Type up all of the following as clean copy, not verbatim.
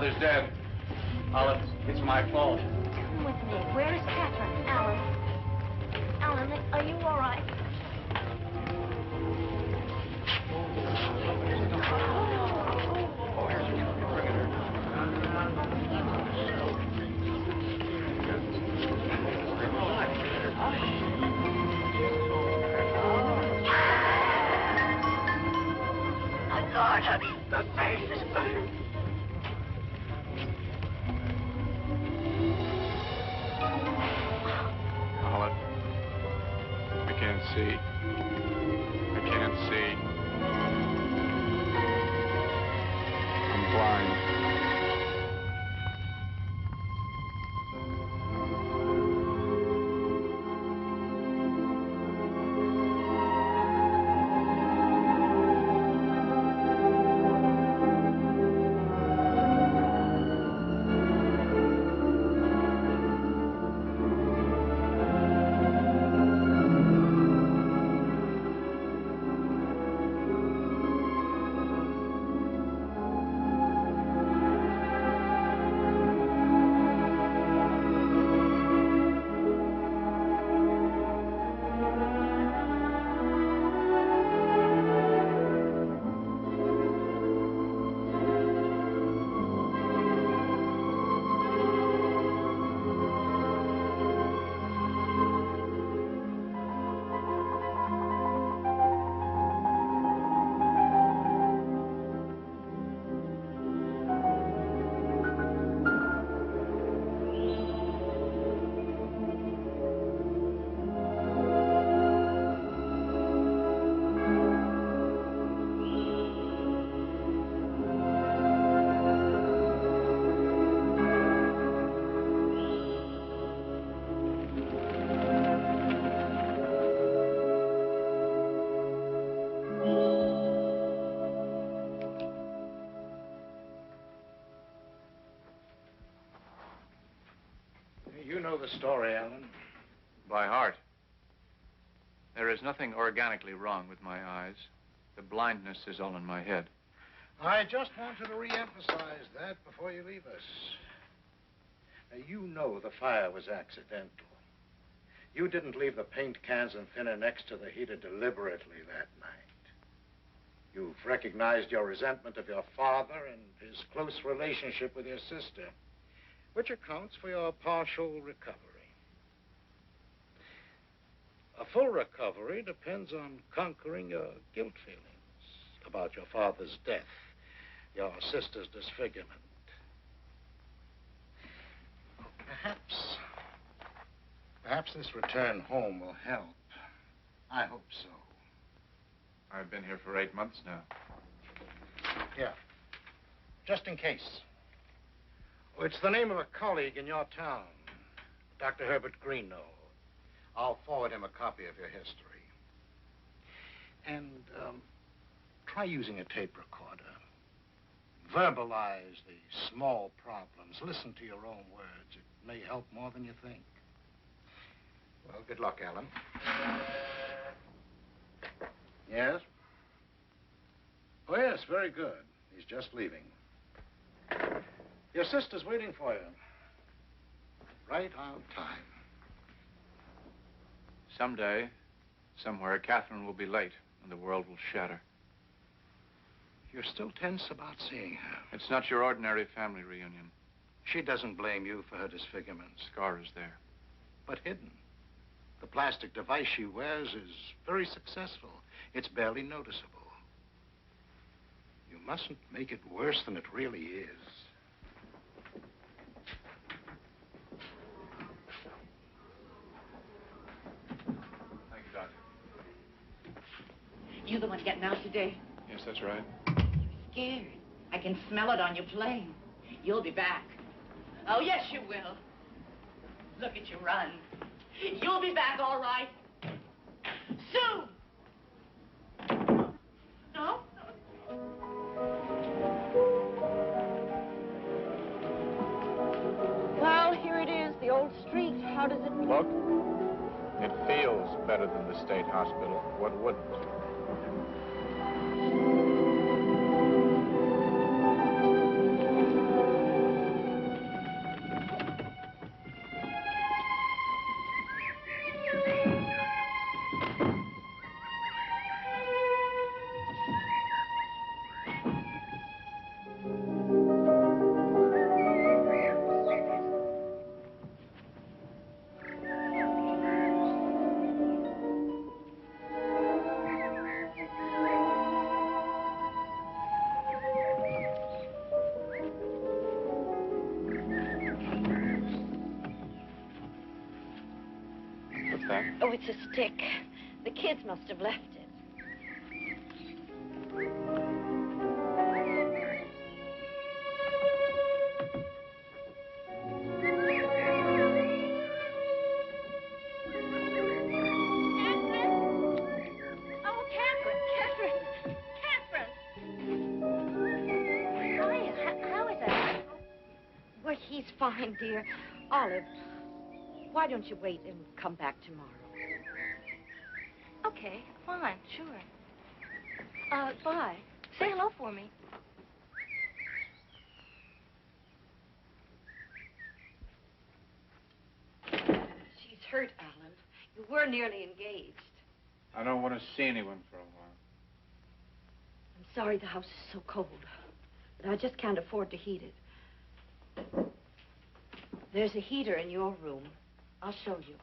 father's dead. Olive, it's my fault. Come with me. Where is Catherine? Alan. Alan, are you all right? Lord, honey, the face is burning. Olive, I can't see. I can't see. I'm blind. You know the story, Alan. By heart. There is nothing organically wrong with my eyes. The blindness is all in my head. I just wanted to re-emphasize that before you leave us. Now, you know the fire was accidental. You didn't leave the paint cans and thinner next to the heater deliberately that night. You've recognized your resentment of your father and his close relationship with your sister, which accounts for your partial recovery. A full recovery depends on conquering your guilt feelings about your father's death, your sister's disfigurement. Perhaps this return home will help. I hope so. I've been here for 8 months now. Here, just in case. Oh, it's the name of a colleague in your town, Dr. Herbert Greeno. I'll forward him a copy of your history. And try using a tape recorder. Verbalize the small problems. Listen to your own words. It may help more than you think. Well, good luck, Alan. Yes? Oh, yes, very good. He's just leaving. Your sister's waiting for you. Right on time. Someday, somewhere, Catherine will be late and the world will shatter. You're still tense about seeing her. It's not your ordinary family reunion. She doesn't blame you for her disfigurement. Scar is there. But hidden. The plastic device she wears is very successful. It's barely noticeable. You mustn't make it worse than it really is. Thank you, Doctor. You the one getting out today? Yes, that's right. Scared. I can smell it on your plane. You'll be back. Oh, yes, you will. Look at you run. You'll be back, all right. Soon. No? Well, here it is, the old street. How does it look? It feels better than the state hospital. What wouldn't? Oh, it's a stick. The kids must have left it. Well, he's fine, dear. Olive, why don't you wait and come back tomorrow? Okay, fine, sure. Bye. Say hello for me. She's hurt, Alan. You were nearly engaged. I don't want to see anyone for a while. I'm sorry the house is so cold, but I just can't afford to heat it. There's a heater in your room. I'll show you.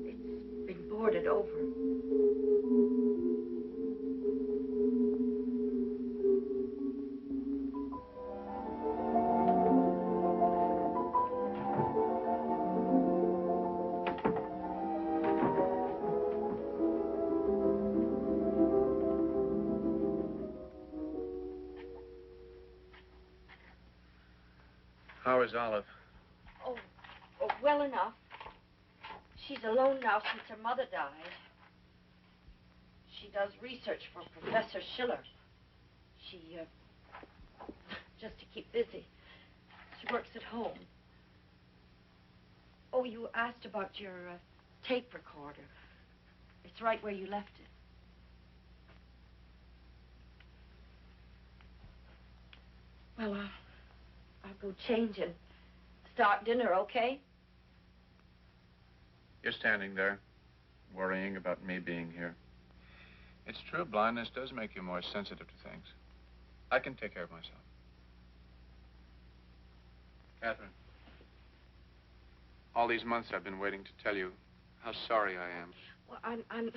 It's been boarded over. How is Olive? Oh, well enough. She's alone now since her mother died. She does research for Professor Schiller. She, just to keep busy. She works at home. Oh, you asked about your tape recorder. It's right where you left it. Well, I'll go change and start dinner, okay? You're standing there, worrying about me being here. It's true, blindness does make you more sensitive to things. I can take care of myself. Catherine, all these months I've been waiting to tell you how sorry I am. Well, I'm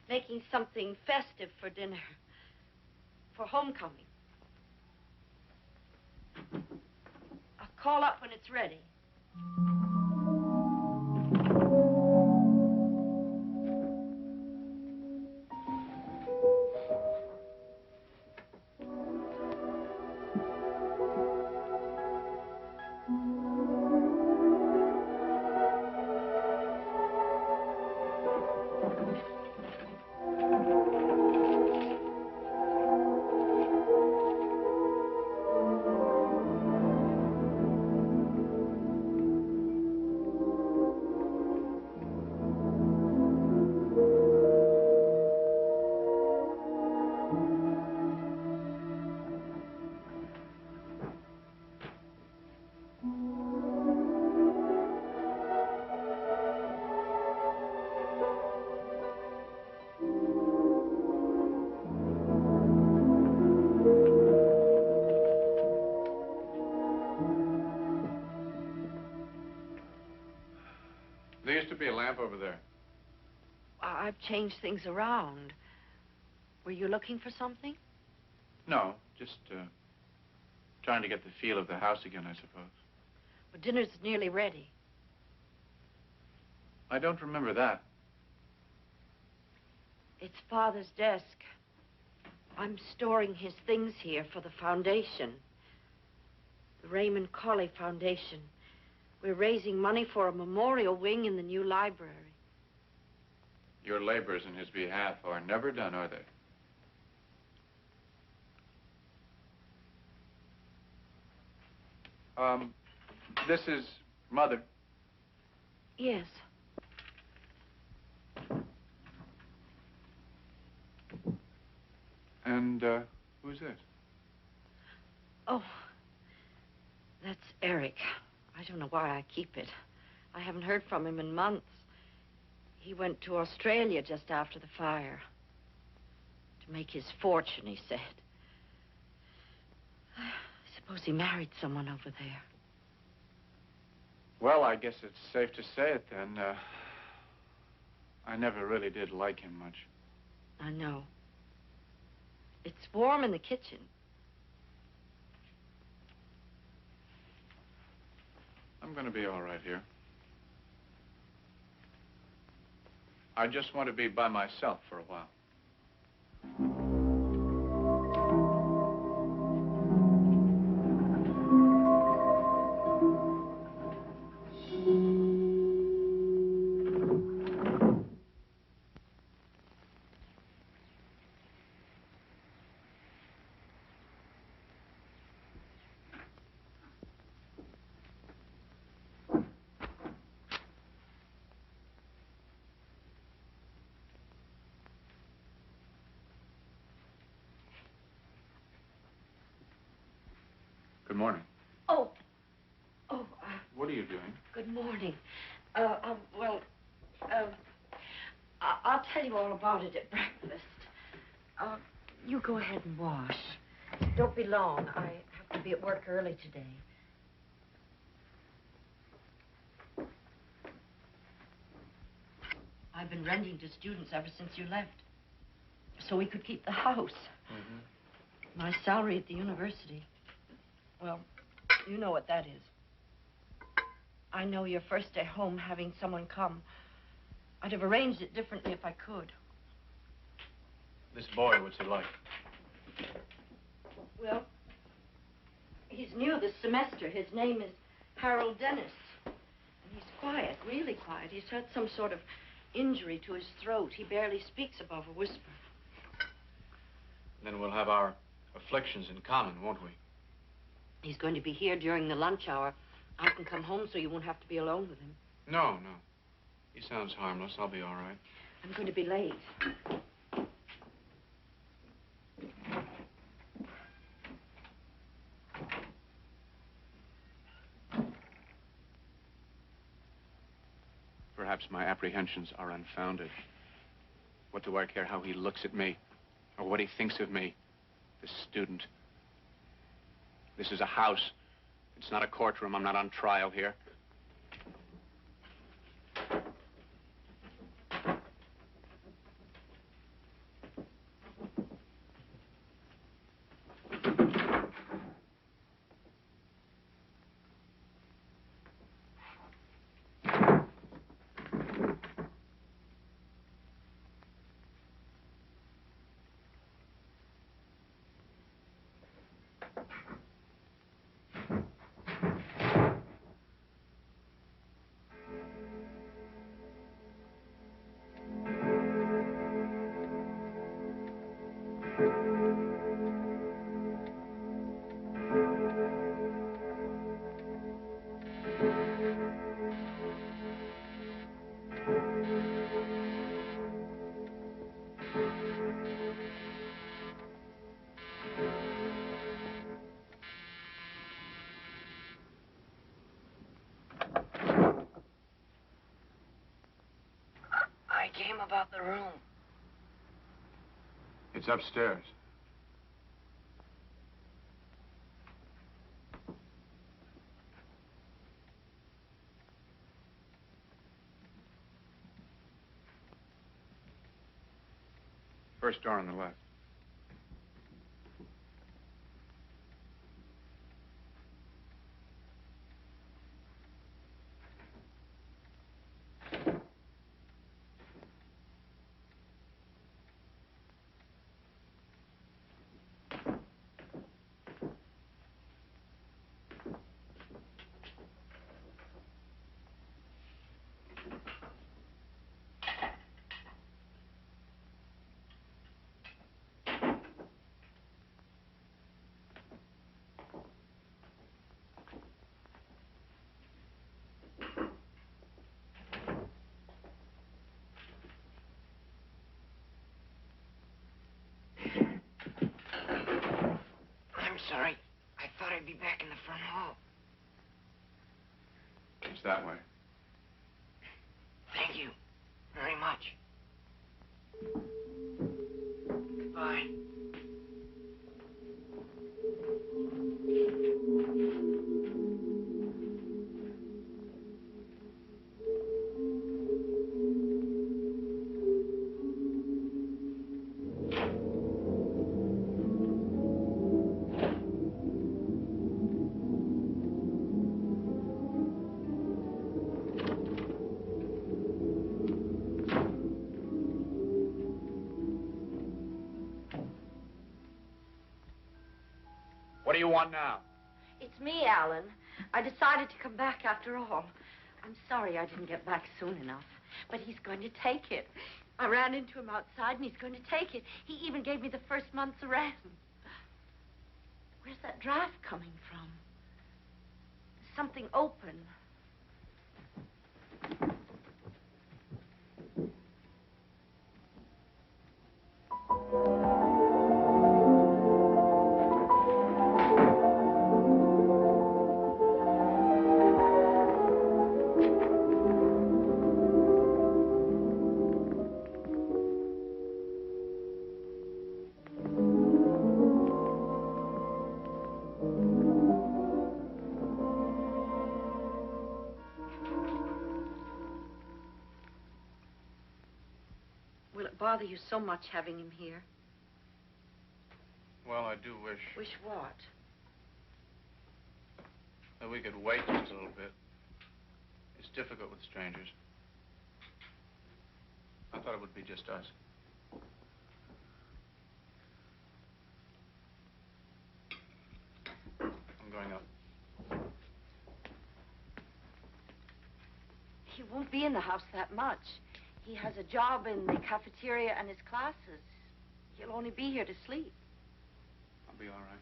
making something festive for dinner. For homecoming. I'll call up when it's ready. There used to be a lamp over there. I've changed things around. Were you looking for something? No, just trying to get the feel of the house again, I suppose. Well, dinner's nearly ready. I don't remember that. It's Father's desk. I'm storing his things here for the foundation. The Raymond Colley Foundation. We're raising money for a memorial wing in the new library. Your labors in his behalf are never done, are they? This is Mother. Yes. And, who's this? Oh, that's Eric. I don't know why I keep it. I haven't heard from him in months. He went to Australia just after the fire. To make his fortune, he said. Suppose he married someone over there. Well, I guess it's safe to say it then. I never really did like him much. I know. It's warm in the kitchen. I'm going to be all right here. I just want to be by myself for a while. Good morning. Oh. What are you doing? Good morning. I'll tell you all about it at breakfast. You go ahead and wash. Don't be long. I have to be at work early today. I've been renting to students ever since you left, so we could keep the house. Mm-hmm. My salary at the university. Well, you know what that is. I know your first day home having someone come. I'd have arranged it differently if I could. This boy, what's he like? Well, he's new this semester. His name is Harold Dennis. And he's quiet, really quiet. He's had some sort of injury to his throat. He barely speaks above a whisper. Then we'll have our afflictions in common, won't we? He's going to be here during the lunch hour. I can come home so you won't have to be alone with him. No. He sounds harmless. I'll be all right. I'm going to be late. Perhaps my apprehensions are unfounded. What do I care how he looks at me? Or what he thinks of me? This student. This is a house. It's not a courtroom. I'm not on trial here. I came about the room. It's upstairs. First door on the left. I'm sorry. I thought I'd be back in the front hall. It's that way. Thank you very much. Goodbye. do you want now? It's me, Alan. I decided to come back after all. I'm sorry I didn't get back soon enough. But he's going to take it. I ran into him outside, and he's going to take it. He even gave me the first month's rent. Where's that draft coming from? There's something open. Will it bother you so much having him here? Well, I do wish... Wish what? that we could wait just a little bit. It's difficult with strangers. I thought it would be just us. I'm going up. He won't be in the house that much. He has a job in the cafeteria and his classes. He'll only be here to sleep. I'll be all right.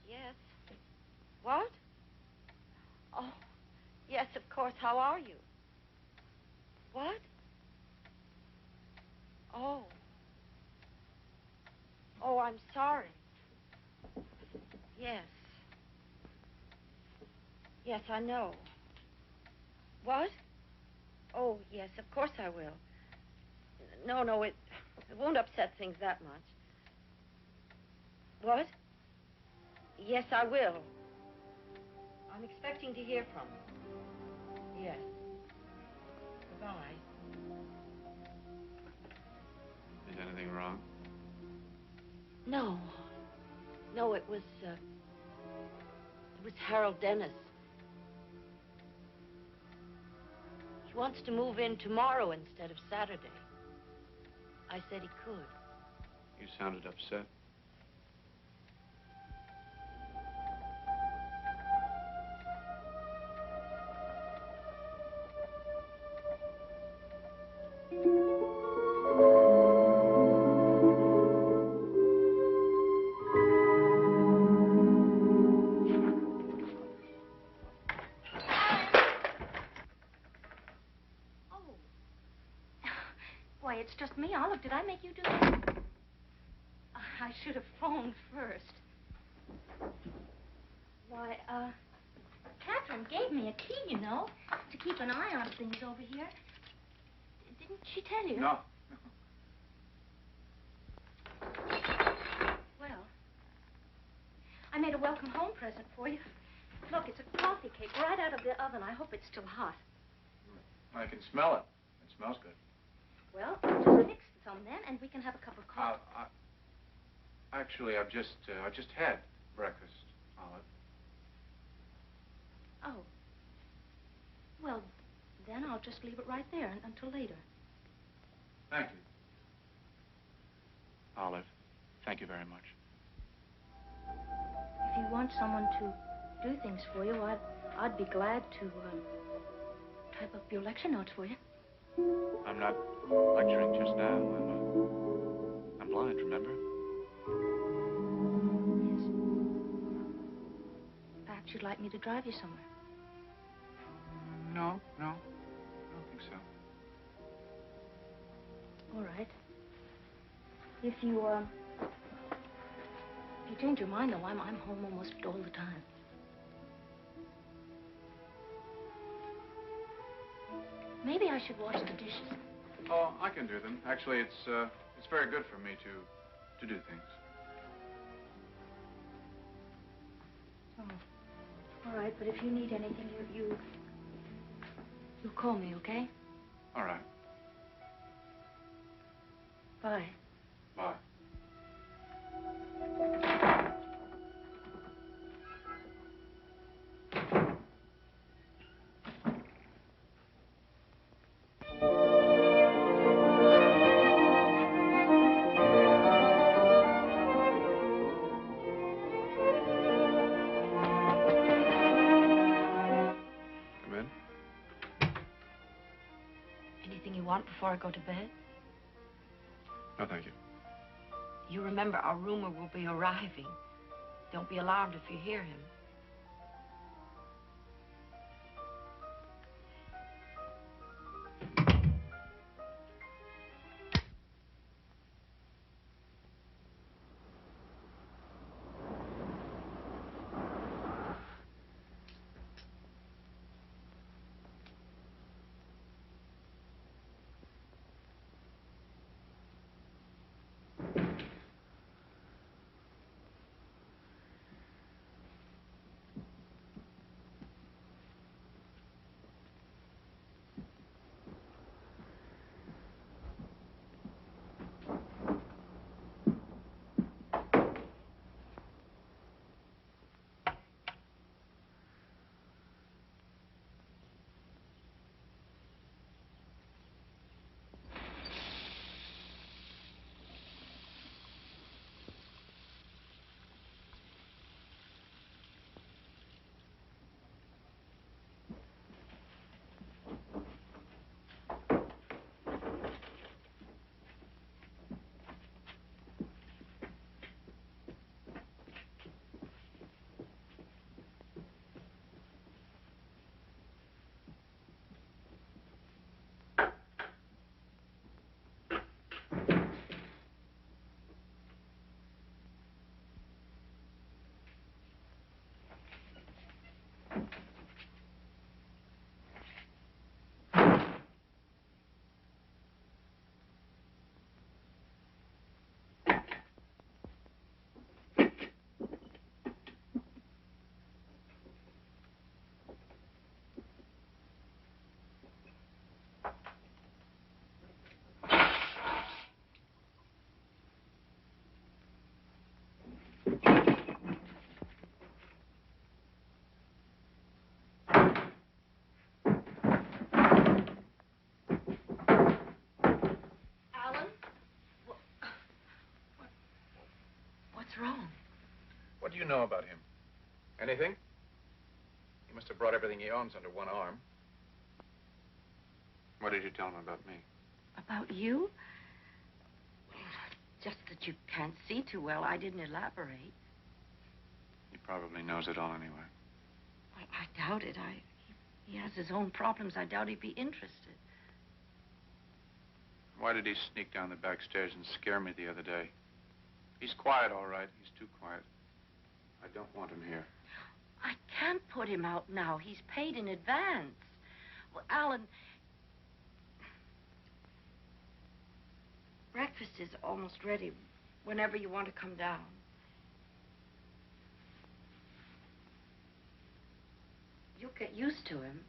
Yes. What? Oh, yes, of course. How are you? What? Oh. Oh, I'm sorry. Yes. Yes, I know. What? Oh, yes, of course I will. No, it won't upset things that much. What? Yes, I will. I'm expecting to hear from him. Yes. Goodbye. Is anything wrong? No. No, it was Harold Dennis. He wants to move in tomorrow instead of Saturday. I said he could. You sounded upset. Why, it's just me, Olive. Did I make you do this? I should have phoned first. Why, Catherine gave me a key, you know, to keep an eye on things over here. Didn't she tell you? No. Well, I made a welcome home present for you. Look, it's a coffee cake right out of the oven. I hope it's still hot. I can smell it. It smells good. Well, just mix some then, and we can have a cup of coffee. Actually, I've just had breakfast, Olive. Oh. Well, then I'll just leave it right there until later. Thank you. Olive, thank you very much. If you want someone to do things for you, I'd be glad to type up your lecture notes for you. I'm not lecturing just now. I'm blind, remember? Yes. Perhaps you'd like me to drive you somewhere. No, I don't think so. All right. If you change your mind, though, I'm home almost all the time. Maybe I should wash the dishes. Oh, I can do them. Actually, it's very good for me to do things. Oh, all right. But if you need anything, you call me, okay? All right. Bye. Bye. want before I go to bed? No, thank you. You remember our roomer will be arriving. Don't be alarmed if you hear him. What's wrong? What do you know about him? Anything? He must have brought everything he owns under one arm. What did you tell him about me? About you? Just that you can't see too well. I didn't elaborate. He probably knows it all anyway. Well, I doubt it. He has his own problems. I doubt he'd be interested. Why did he sneak down the back stairs and scare me the other day? He's quiet, all right. He's too quiet. I don't want him here. I can't put him out now. He's paid in advance. Well, Alan, breakfast is almost ready. Whenever you want to come down. You'll get used to him.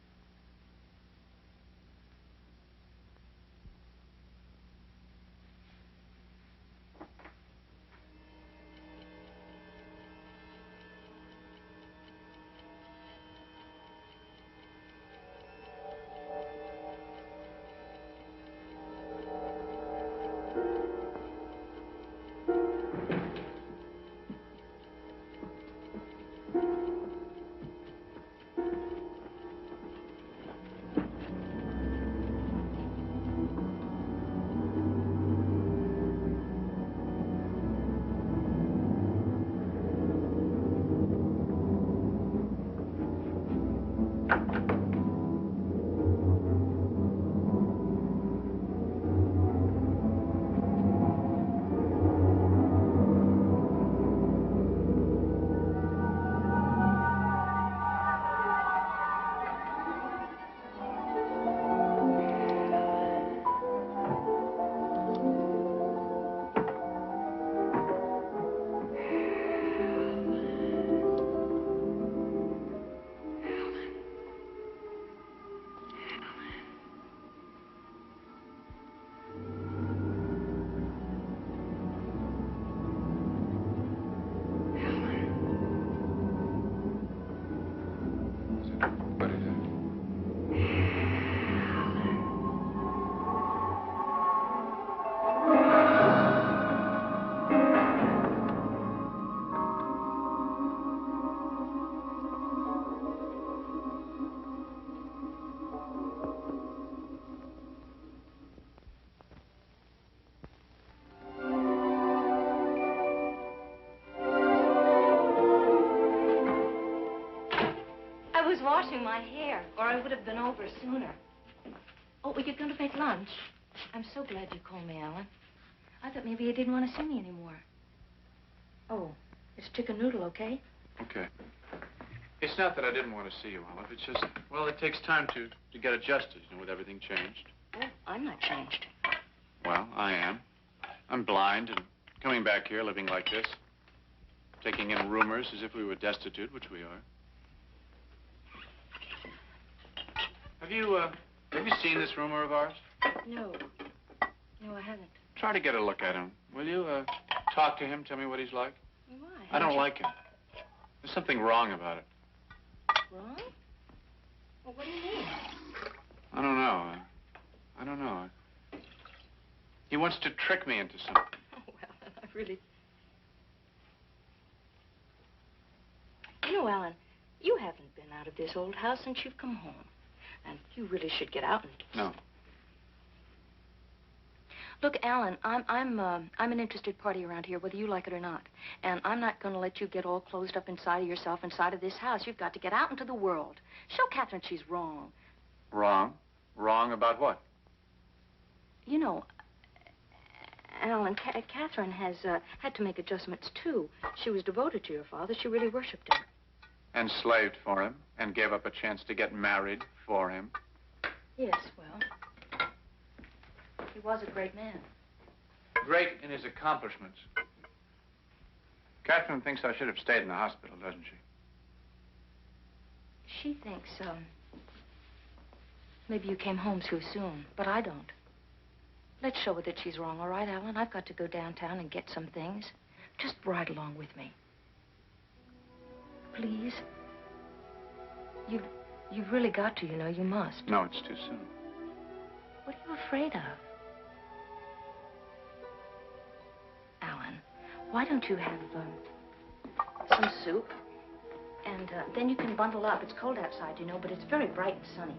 washing my hair, or I would have been over sooner. Oh, were you going to make lunch? I'm so glad you called me, Alan. I thought maybe you didn't want to see me anymore. Oh, it's chicken noodle, okay? Okay. It's not that I didn't want to see you, Olive. It's just, well, it takes time to get adjusted, you know, with everything changed. Oh, I'm not changed. Well, I am. I'm blind and coming back here living like this. Taking in rumors as if we were destitute, which we are. Have you seen this rumor of ours? No. No, I haven't. Try to get a look at him, will you? Talk to him, tell me what he's like. Why? I don't like him. There's something wrong about it. Wrong? Well, what do you mean? I don't know. I don't know. He wants to trick me into something. Oh, well, I really... You know, Alan, you haven't been out of this old house since you've come home. And you really should get out and... No. Look, Alan, I'm an interested party around here, whether you like it or not. And I'm not going to let you get all closed up inside of yourself, inside of this house. You've got to get out into the world. Show Catherine she's wrong. Wrong? Wrong about what? You know, Alan, Catherine has had to make adjustments, too. She was devoted to your father. She really worshipped him. And slaved for him, and gave up a chance to get married for him. Yes, well, he was a great man. Great in his accomplishments. Catherine thinks I should have stayed in the hospital, doesn't she? She thinks, maybe you came home too soon, but I don't. Let's show her that she's wrong, all right, Alan? I've got to go downtown and get some things. Just ride along with me. Please? You've really got to, you know, you must. No, it's too soon. What are you afraid of? Alan, why don't you have, some soup? And, then you can bundle up. It's cold outside, you know, but it's very bright and sunny.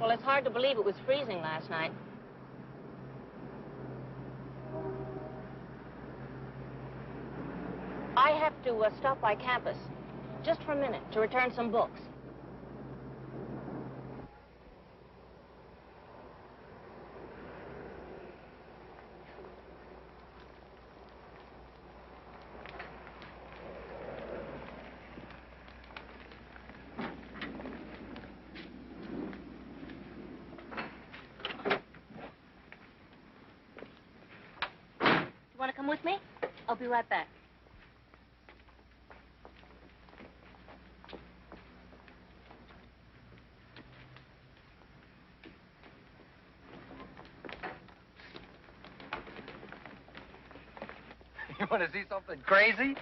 Well, it's hard to believe it was freezing last night. I have to stop by campus, just for a minute, to return some books. Want to come with me? I'll be right back. You want to see something crazy?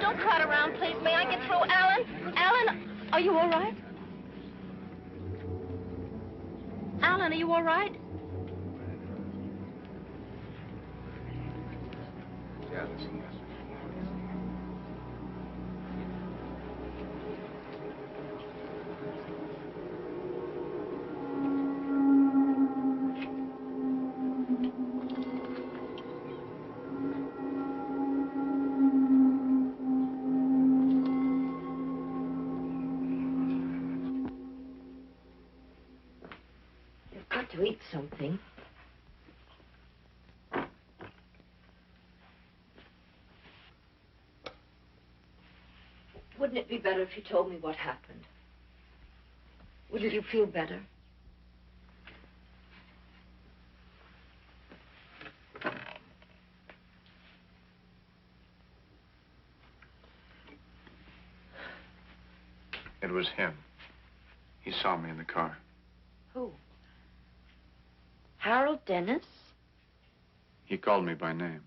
don't crowd around, please. May I get through? Alan? Alan, are you all right? Alan, are you all right? Yes. You've got to eat something. Wouldn't it be better if you told me what happened? Wouldn't you feel better? It was him. He saw me in the car. Who? Harold Dennis? He called me by name.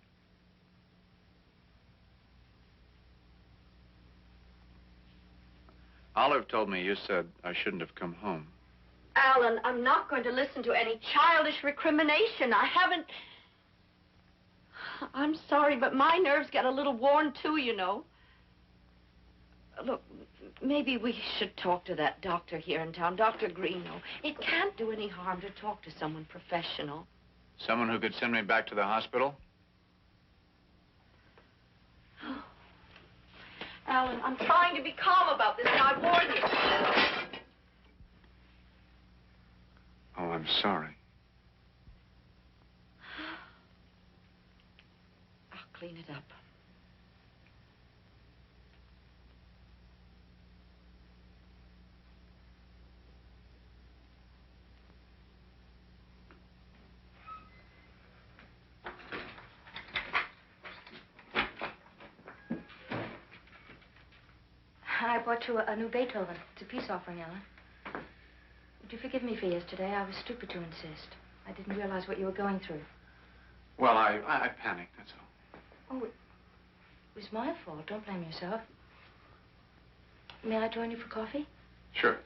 Olive told me you said I shouldn't have come home. Alan, I'm not going to listen to any childish recrimination. I haven't... I'm sorry, but my nerves get a little worn too, you know. Look, maybe we should talk to that doctor here in town, Dr. Greeno. It can't do any harm to talk to someone professional. Someone who could send me back to the hospital? Alan, I'm trying to be calm about this, and I warn you. Oh, I'm sorry. I'll clean it up. I brought you a new Beethoven. It's a peace offering, Ellen. Would you forgive me for yesterday? I was stupid to insist. I didn't realize what you were going through. Well, I panicked, that's all. Oh, it was my fault. Don't blame yourself. May I join you for coffee? Sure.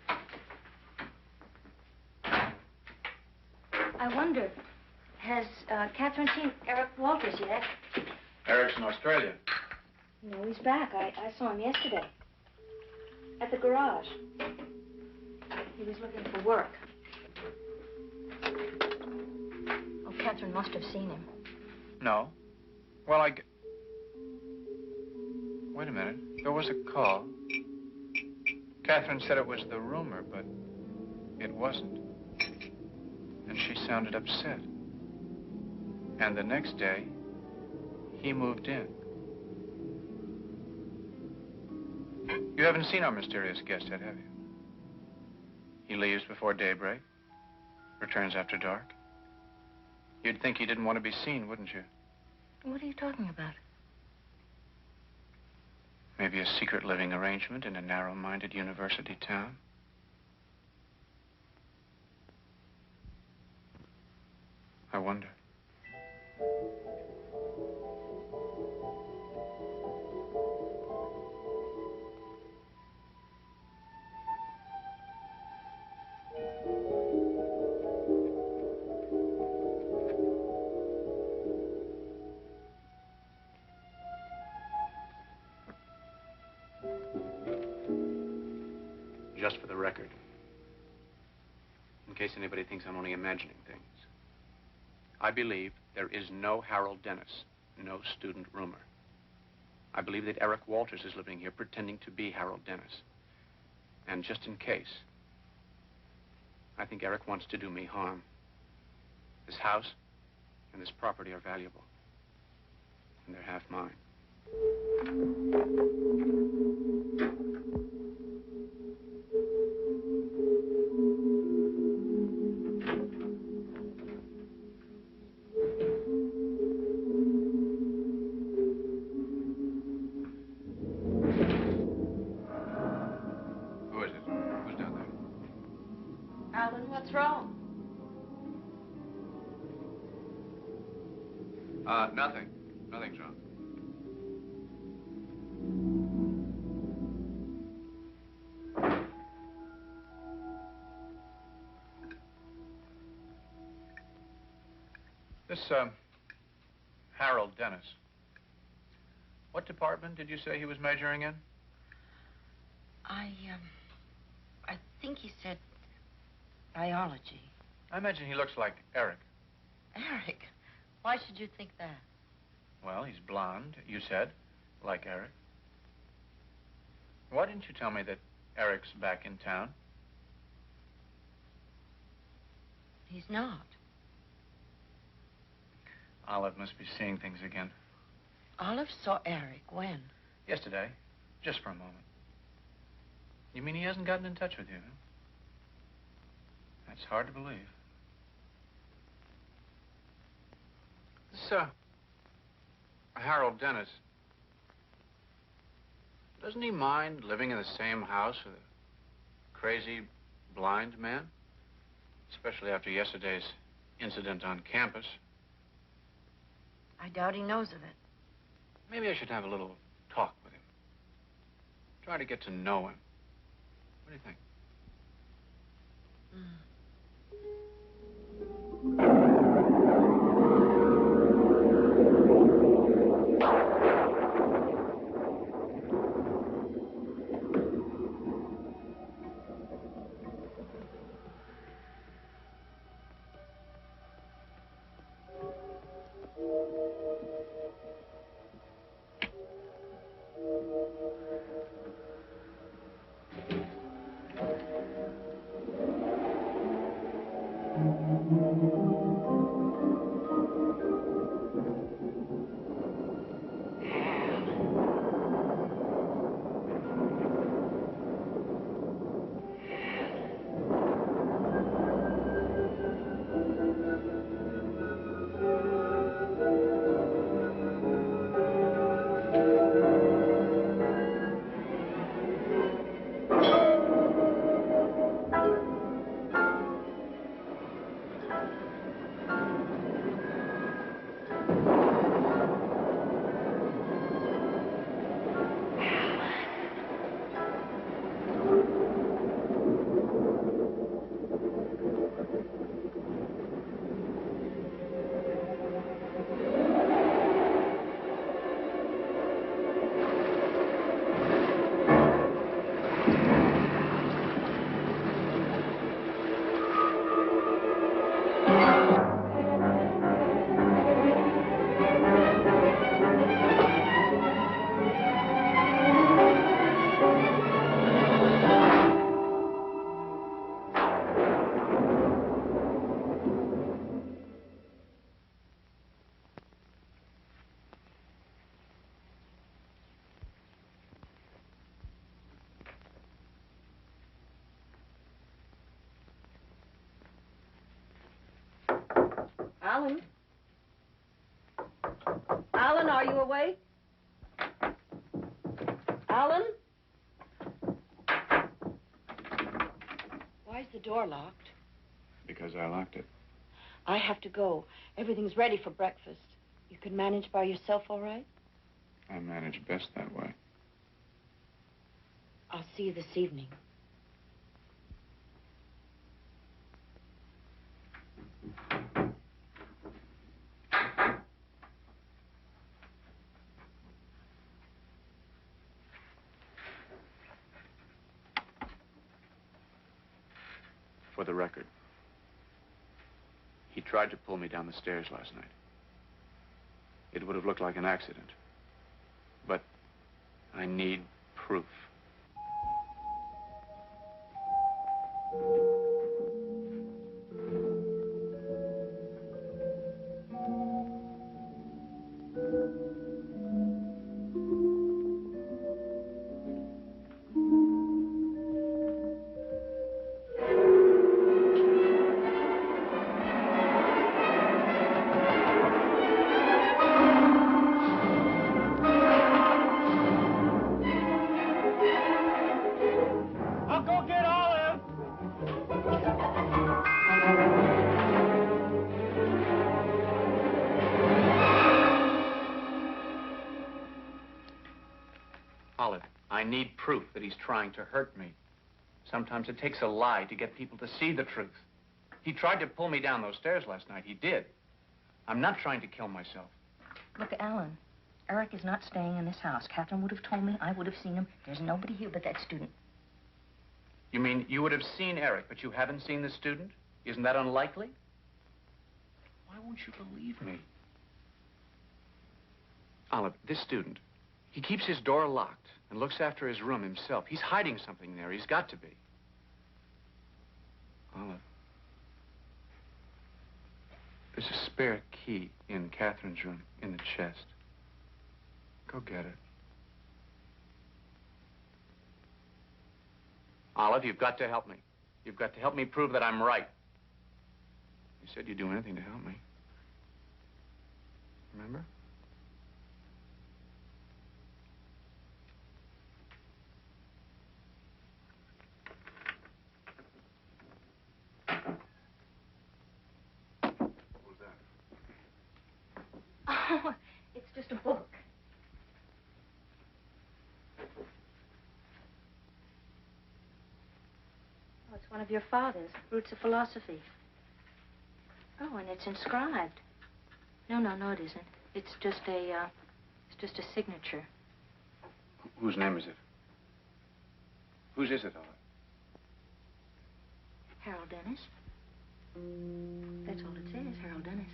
I wonder, has Catherine seen Eric Walters yet? Eric's in Australia. No, he's back. I saw him yesterday. At the garage. He was looking for work. Oh, Catherine must have seen him. No. Well, Wait a minute. There was a call. Catherine said it was the rumor, but it wasn't. And she sounded upset. And the next day, he moved in. You haven't seen our mysterious guest yet, have you? He leaves before daybreak, returns after dark. You'd think he didn't want to be seen, wouldn't you? What are you talking about? Maybe a secret living arrangement in a narrow-minded university town? I wonder. Just for the record, in case anybody thinks I'm only imagining things, I believe there is no Harold Dennis, no student rumor. I believe that Eric Walters is living here pretending to be Harold Dennis. And just in case, I think Eric wants to do me harm. This house and this property are valuable, and they're half mine. Who is it? Who's down there? Alan, what's wrong? Nothing. Nothing's wrong. This, Harold Dennis. What department did you say he was majoring in? I think he said biology. I imagine he looks like Eric. Eric? Why should you think that? Well, he's blonde, you said, like Eric. Why didn't you tell me that Eric's back in town? He's not. Olive must be seeing things again. Olive saw Eric when? Yesterday, just for a moment. You mean he hasn't gotten in touch with you, huh? That's hard to believe. This, Harold Dennis, doesn't he mind living in the same house with a crazy, blind man? Especially after yesterday's incident on campus. I doubt he knows of it. Maybe I should have a little talk with him. Try to get to know him. What do you think? Alan? Alan, are you awake? Alan? Why is the door locked? Because I locked it. I have to go. Everything's ready for breakfast. You can manage by yourself, all right? I manage best that way. I'll see you this evening. For the record, he tried to pull me down the stairs last night. It would have looked like an accident. But I need proof. Olive, I need proof that he's trying to hurt me. Sometimes it takes a lie to get people to see the truth. He tried to pull me down those stairs last night. He did. I'm not trying to kill myself. Look, Alan, Eric is not staying in this house. Catherine would have told me. I would have seen him. There's nobody here but that student. You mean you would have seen Eric, but you haven't seen the student? Isn't that unlikely? Why won't you believe me? Olive, this student, he keeps his door locked and looks after his room himself. He's hiding something there. He's got to be. Olive, there's a spare key in Catherine's room, in the chest. Go get it. Olive, you've got to help me. You've got to help me prove that I'm right. You said you'd do anything to help me. Remember? What was that? Oh, it's just a book. Oh, it's one of your father's, Roots of Philosophy. Oh, and it's inscribed. No, it isn't. It's just a signature. Whose name is it? Whose is it, Olive? Harold Dennis. That's all it says, Harold Dennis.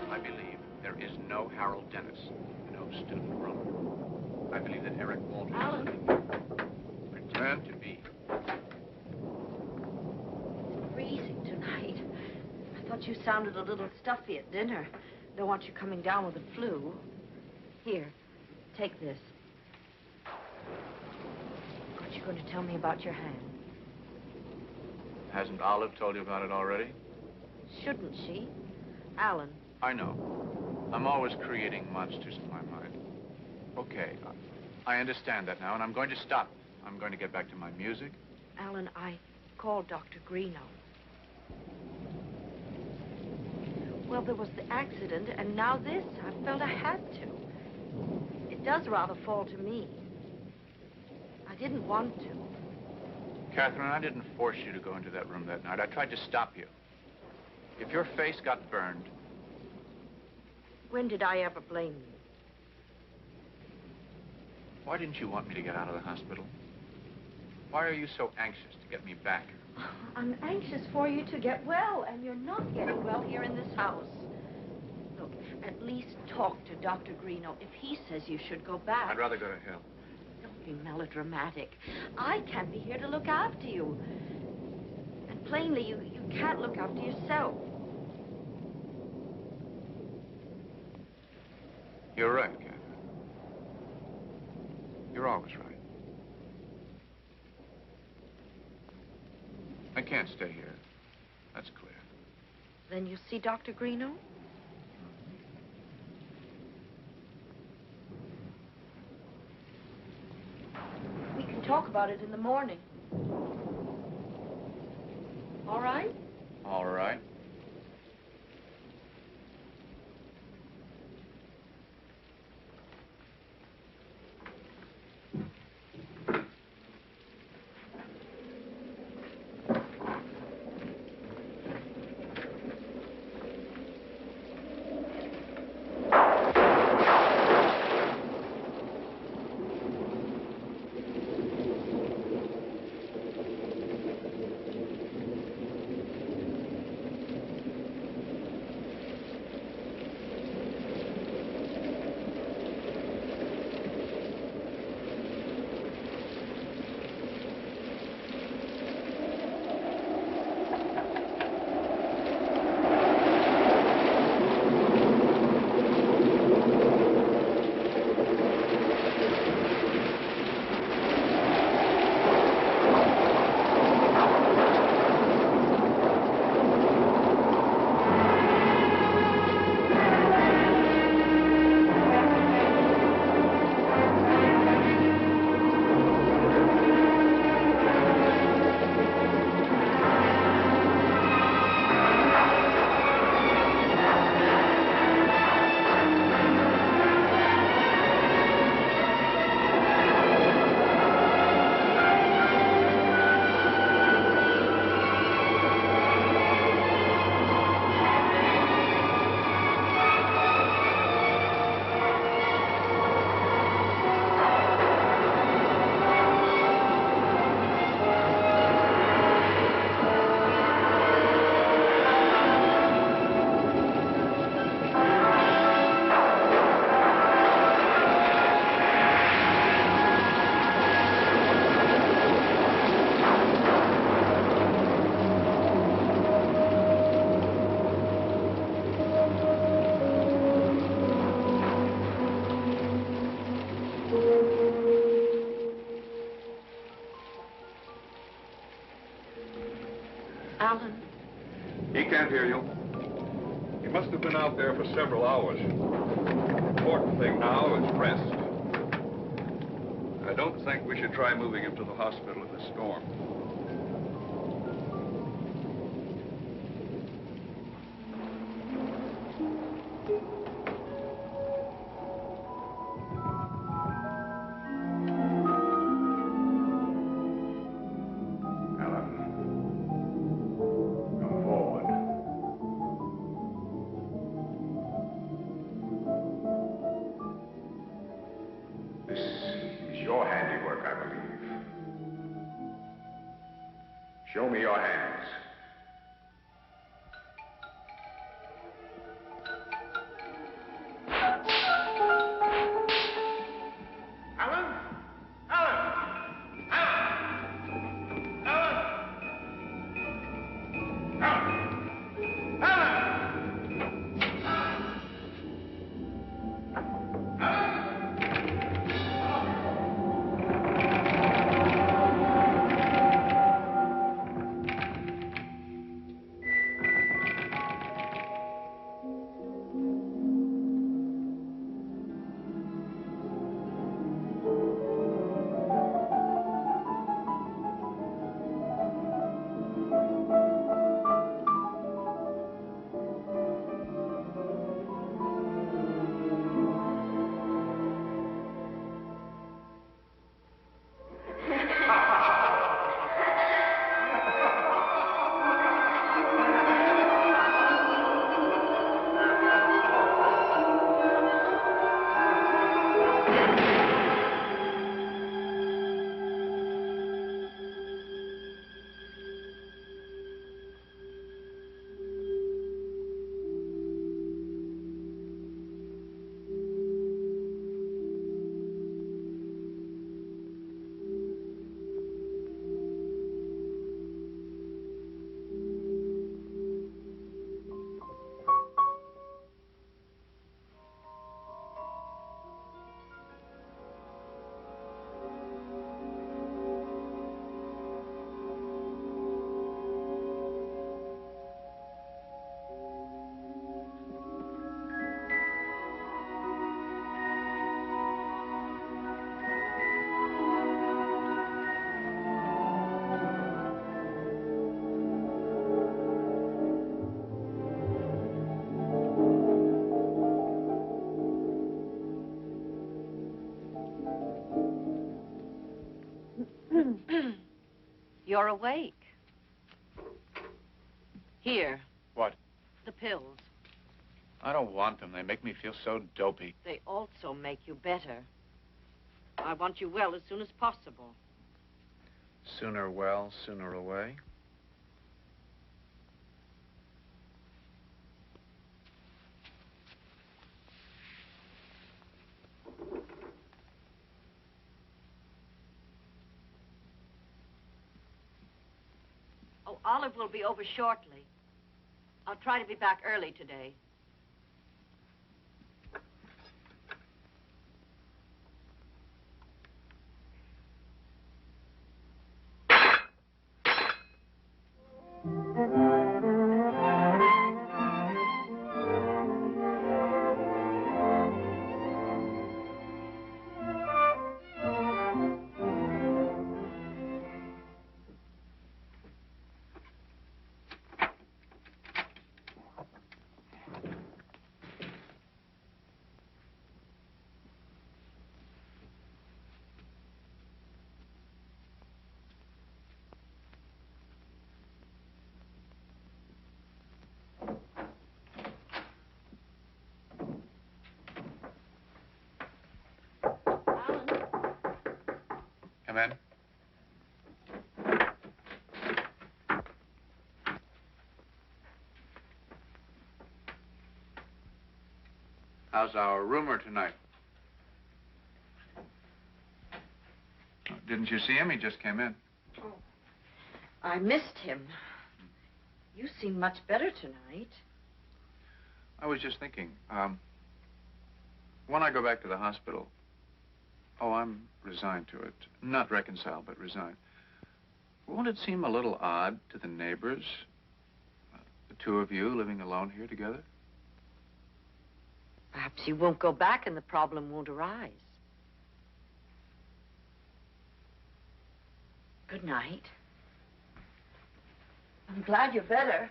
I believe there is no Harold Dennis, no student room. I believe that Eric Walters Alan. pretend to be. Freezing tonight. I thought you sounded a little stuffy at dinner. Don't want you coming down with the flu. Here, take this. Aren't you going to tell me about your hand? Hasn't Olive told you about it already? Shouldn't she? Alan. I know. I'm always creating monsters in my mind. Okay, I understand that now, and I'm going to stop. I'm going to get back to my music. Alan, I called Dr. Greeno. Well, there was the accident, and now this. I felt I had to. It does rather fall to me. I didn't want to. Catherine, I didn't force you to go into that room that night. I tried to stop you. If your face got burned... When did I ever blame you? Why didn't you want me to get out of the hospital? Why are you so anxious to get me back? I'm anxious for you to get well, and you're not getting well here in this house. Look, at least talk to Dr. Greeno. If he says you should go back... I'd rather go to hell. Don't be melodramatic. I can't be here to look after you. And plainly, you can't look after yourself. You're right, Catherine. You're always right. I can't stay here. That's clear. Then you see Dr. Greeno? We can talk about it in the morning. All right? All right. Alan? He can't hear you. He must have been out there for several hours. The important thing now is rest. I don't think we should try moving him to the hospital in the storm. Show me your hands. Alan? Alan! Alan! Alan! Alan! You're awake. Here. What? The pills. I don't want them. They make me feel so dopey. They also make you better. I want you well as soon as possible. Sooner well, sooner away. Oh, Olive will be over shortly. I'll try to be back early today. Come in. How's our roomer tonight? Didn't you see him? He just came in. Oh, I missed him. You seem much better tonight. I was just thinking, when I go back to the hospital, oh, I'm resigned to it. Not reconciled, but resigned. Won't it seem a little odd to the neighbors two of you living alone here together? Perhaps you won't go back and the problem won't arise. Good night. I'm glad you're better.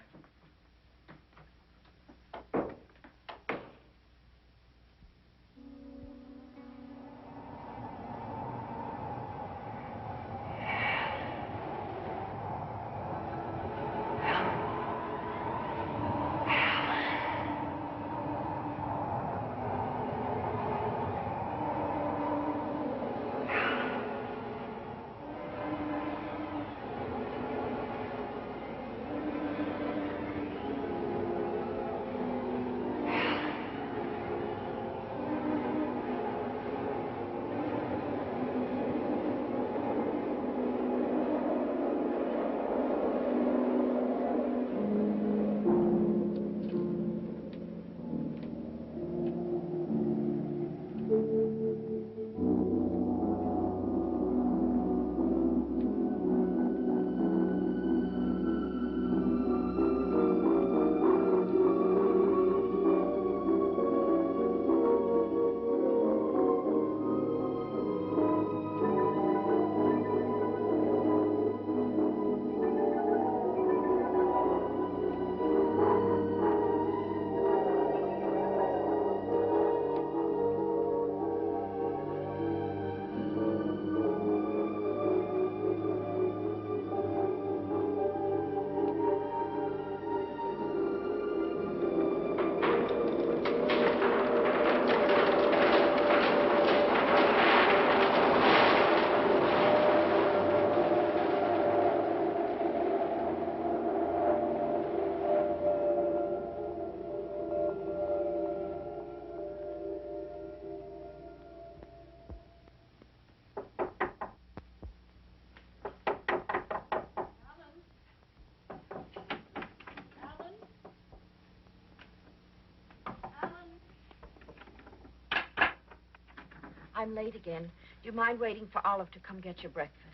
I'm late again. Do you mind waiting for Olive to come get your breakfast?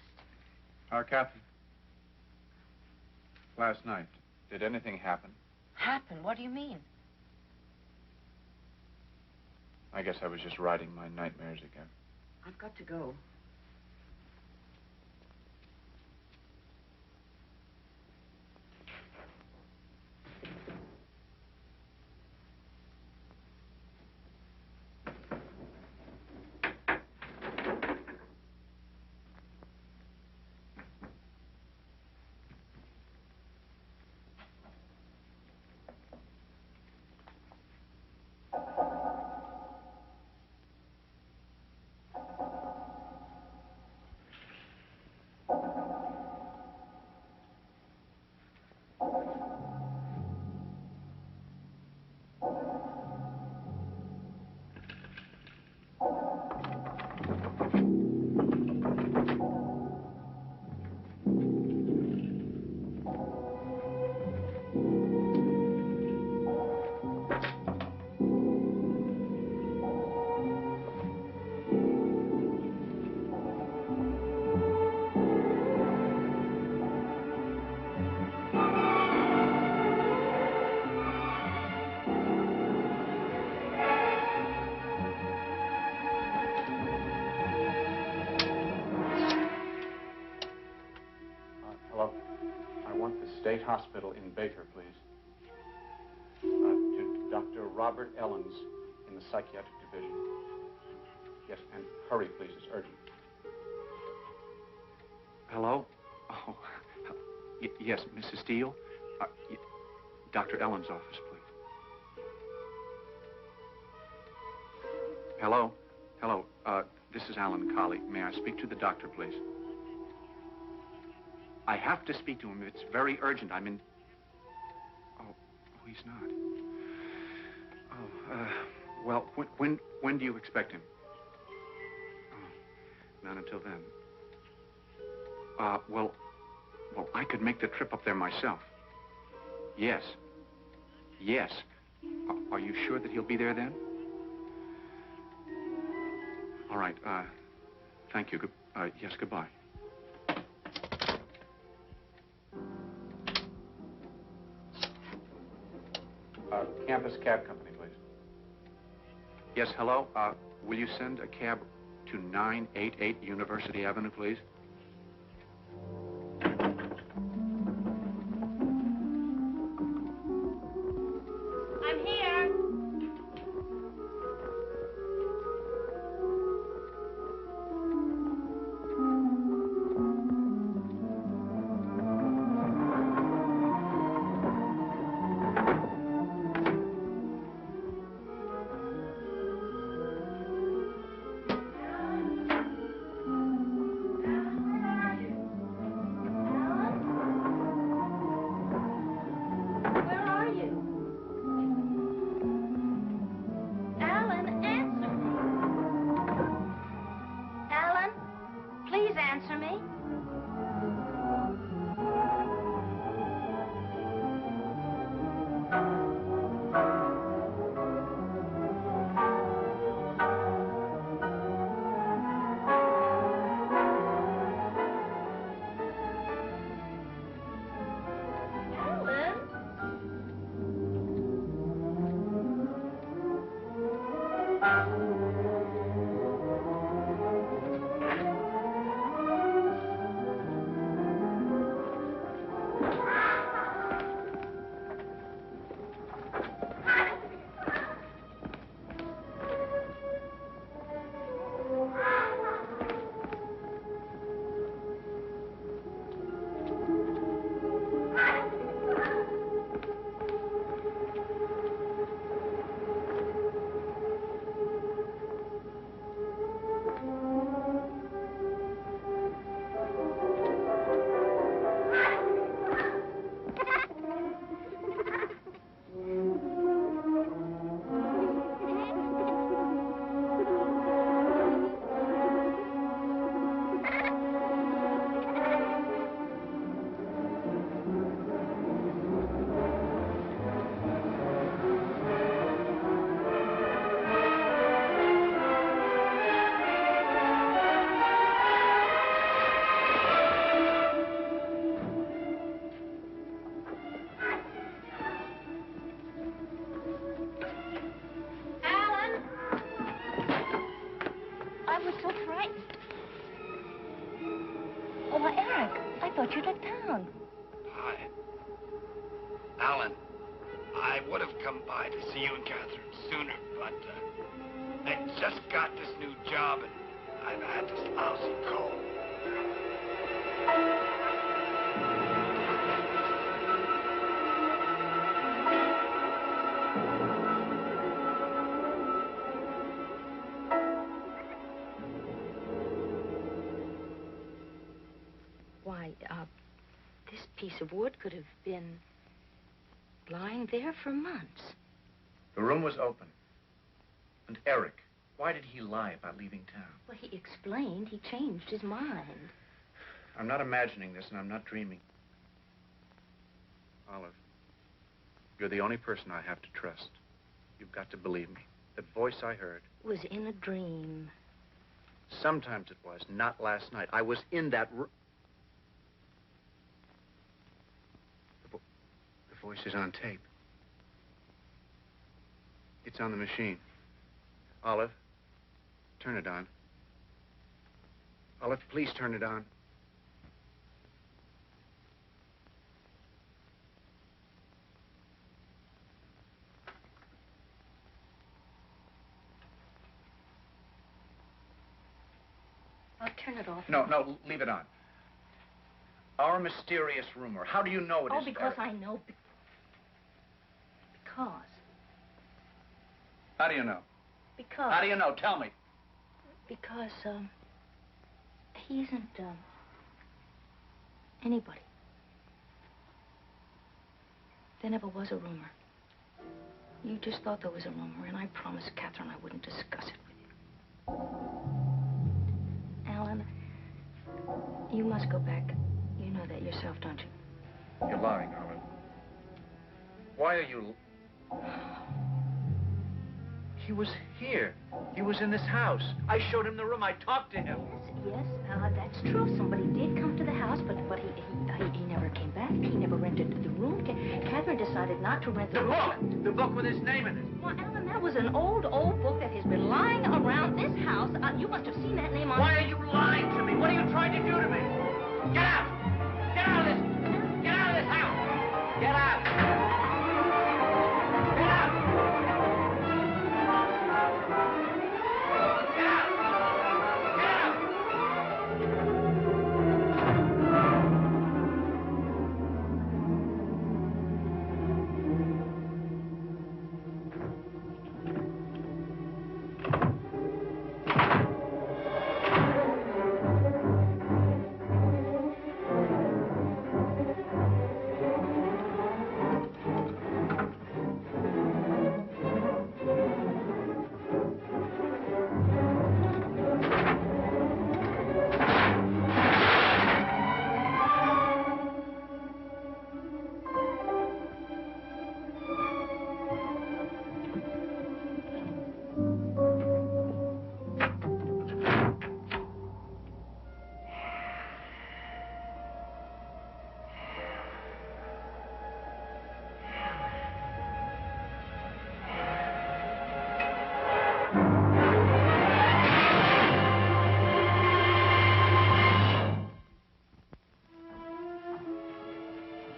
Catherine. Last night, did anything happen? Happen? What do you mean? I guess I was just riding my nightmares again. I've got to go. State Hospital in Baker, please. To Dr. Robert Ellens in the psychiatric division. Yes, and hurry, please. It's urgent. Hello? Oh, yes, Mrs. Steele. Dr. Ellens' office, please. Hello? Hello. This is Alan Colley. May I speak to the doctor, please? I have to speak to him. It's very urgent. I'm in... Oh, he's not. Oh, well, when do you expect him? Oh, not until then. Well, I could make the trip up there myself. Yes. Yes. Are you sure that he'll be there then? All right, thank you. Yes, goodbye. Campus cab company, please. Yes, hello? Will you send a cab to 988 University Avenue, please? I'm here. Answer me. You'd left town. Hi. Alan, I would have come by to see you and Catherine sooner, but I just got this new job and I've had this lousy cold. Why, this piece of wood could have been lying there for months. The room was open. And Eric, why did he lie about leaving town? Well, he explained he changed his mind. I'm not imagining this, and I'm not dreaming. Olive, you're the only person I have to trust. You've got to believe me. The voice I heard Was in a dream. Sometimes it was, not last night. I was in that room. The voice is on tape. It's on the machine. Olive, turn it on. Olive, please turn it on. I'll turn it off. No, leave it on. Our mysterious rumor. How do you know it Oh, isn't because Eric? I know. Because. How do you know? Because. How do you know? Tell me. Because, he isn't, anybody. There never was a rumor. You just thought there was a rumor, and I promised Catherine I wouldn't discuss it with you. Alan, you must go back. You know that yourself, don't you? You're lying, Olive. Why are you... Here. He was in this house. I showed him the room. I talked to him. Yes, that's true. Somebody did come to the house, but he never came back. He never rented the room. Catherine decided not to rent the room. The book with his name in it. Well, Alan, that was an old book that has been lying around this house. You must have seen that name on... Why are you lying to me? What are you trying to do to me? Get out! Get out of this! Get out of this house! Get out! Get out! Get out! Get out!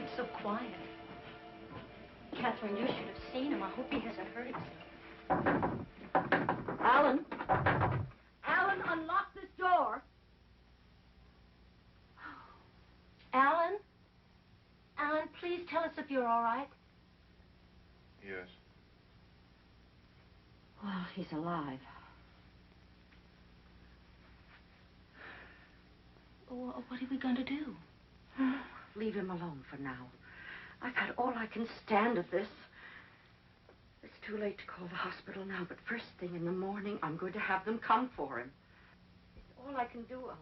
It's so quiet. Catherine, you should have seen him. I hope he hasn't hurt himself. Alan? Alan, unlock this door. Alan? Alan, please tell us if you're all right. Yes. Well, he's alive. Well, what are we going to do? Leave him alone for now. I've had all I can stand of this. It's too late to call the hospital now, but first thing in the morning, I'm going to have them come for him. It's all I can do, Olive.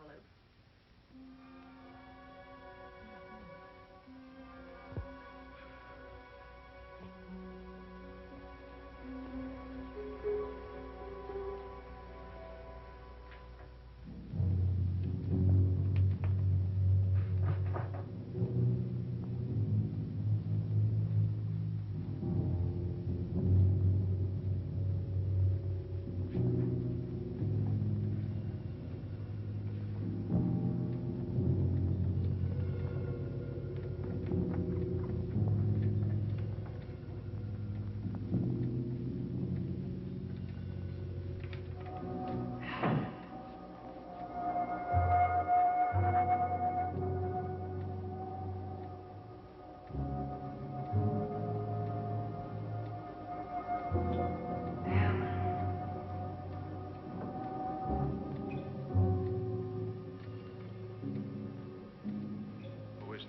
Who is it?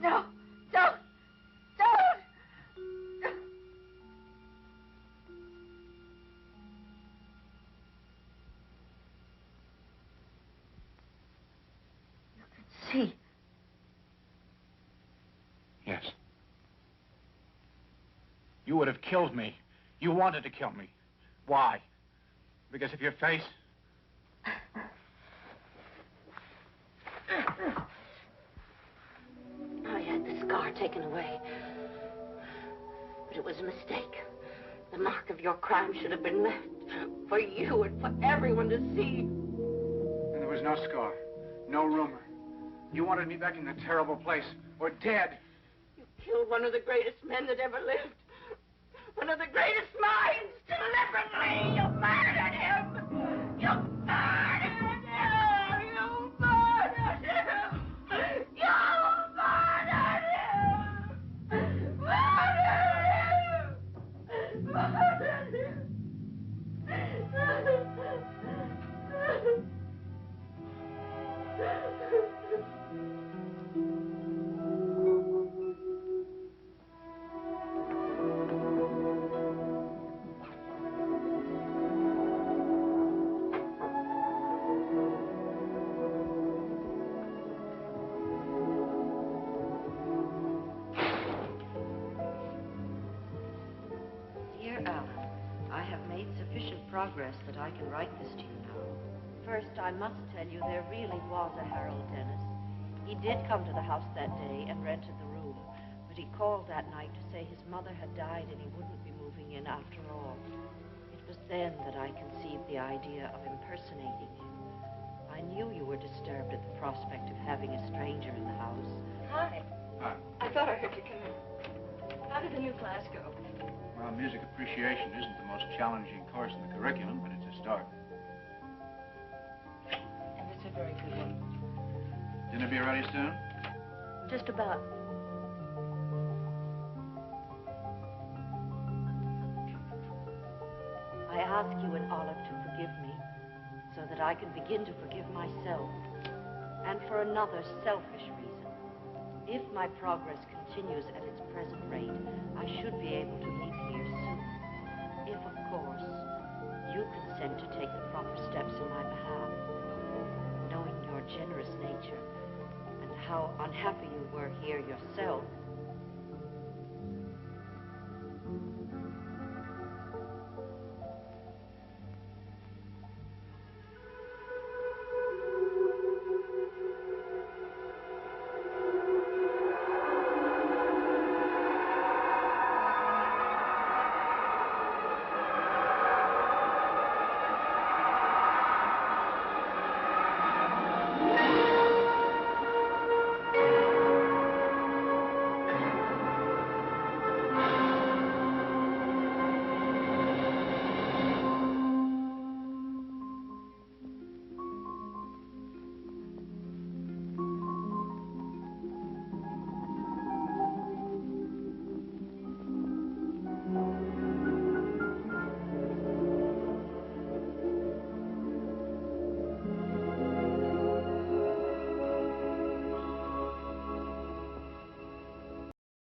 No, don't! Don't! You can see. Yes. You would have killed me. You wanted to kill me. Why? Because of your face? I had the scar taken away. But it was a mistake. The mark of your crime should have been left for you and for everyone to see. And there was no scar, no rumor. You wanted me back in the terrible place, or dead. You killed one of the greatest men that ever lived. One of the greatest minds deliberately. You murdered him. You murdered him. You murdered him. You murdered him. Murdered him. Dear Alan, I have made sufficient progress that I can write this to you now. First, I must tell you there really was a Harold Dennis. He did come to the house that day and rented the room, but he called that night to say his mother had died and he wouldn't be moving in after all. It was then that I conceived the idea of impersonating him. I knew you were disturbed at the prospect of having a stranger in the house. Hi. Hi. I thought I heard you come in. How did the new class go? Well, music appreciation isn't the most challenging course in the curriculum, but it's a start. And it's a very good one. Dinner be ready soon? Just about. I ask you and Olive to forgive me so that I can begin to forgive myself. And for another selfish reason. If my progress continues at its present rate, I should be able to leave here soon. If, of course, you consent to take the proper steps in my behalf. Knowing your generous nature and how unhappy you were here yourself,